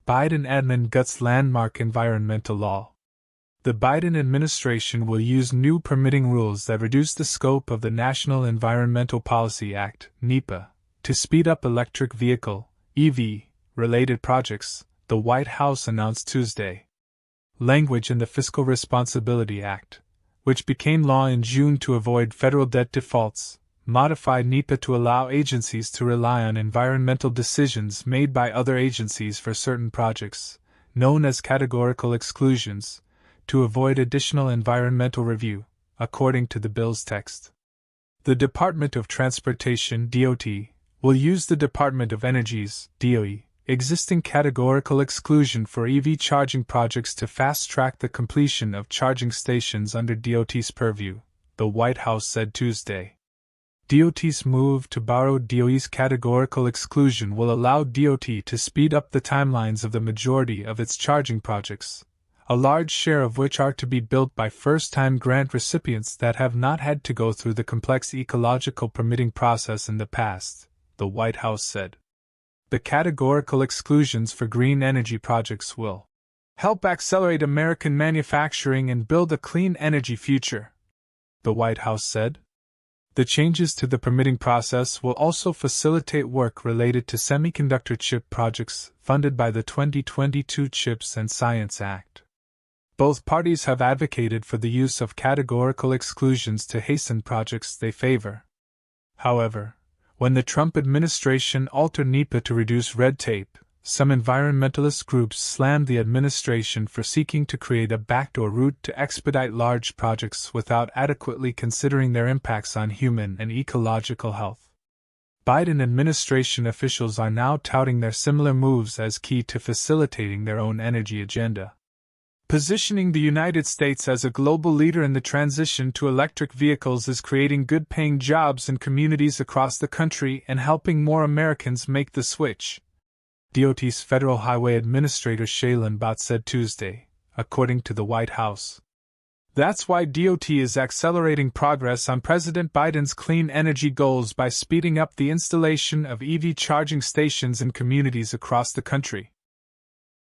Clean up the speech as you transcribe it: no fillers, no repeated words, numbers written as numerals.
Biden Edmund guts landmark environmental law. The Biden administration will use new permitting rules that reduce the scope of the National Environmental Policy Act, NEPA, to speed up electric vehicle, EV, related projects, the White House announced Tuesday. Language in the Fiscal Responsibility Act, which became law in June to avoid federal debt defaults, modified NEPA to allow agencies to rely on environmental decisions made by other agencies for certain projects, known as categorical exclusions, to avoid additional environmental review, according to the bill's text. The Department of Transportation (DOT) will use the Department of Energy's (DOE) existing categorical exclusion for EV charging projects to fast-track the completion of charging stations under DOT's purview, the White House said Tuesday. DOT's move to borrow DOE's categorical exclusion will allow DOT to speed up the timelines of the majority of its charging projects, a large share of which are to be built by first-time grant recipients that have not had to go through the complex ecological permitting process in the past, the White House said. The categorical exclusions for green energy projects will help accelerate American manufacturing and build a clean energy future, the White House said. The changes to the permitting process will also facilitate work related to semiconductor chip projects funded by the 2022 CHIPS and Science Act. Both parties have advocated for the use of categorical exclusions to hasten projects they favor. However, when the Trump administration altered NEPA to reduce red tape, some environmentalist groups slammed the administration for seeking to create a backdoor route to expedite large projects without adequately considering their impacts on human and ecological health. Biden administration officials are now touting their similar moves as key to facilitating their own energy agenda. Positioning the United States as a global leader in the transition to electric vehicles is creating good-paying jobs in communities across the country and helping more Americans make the switch, DOT's Federal Highway Administrator Shailen Bhatt said Tuesday, according to the White House. That's why DOT is accelerating progress on President Biden's clean energy goals by speeding up the installation of EV charging stations in communities across the country.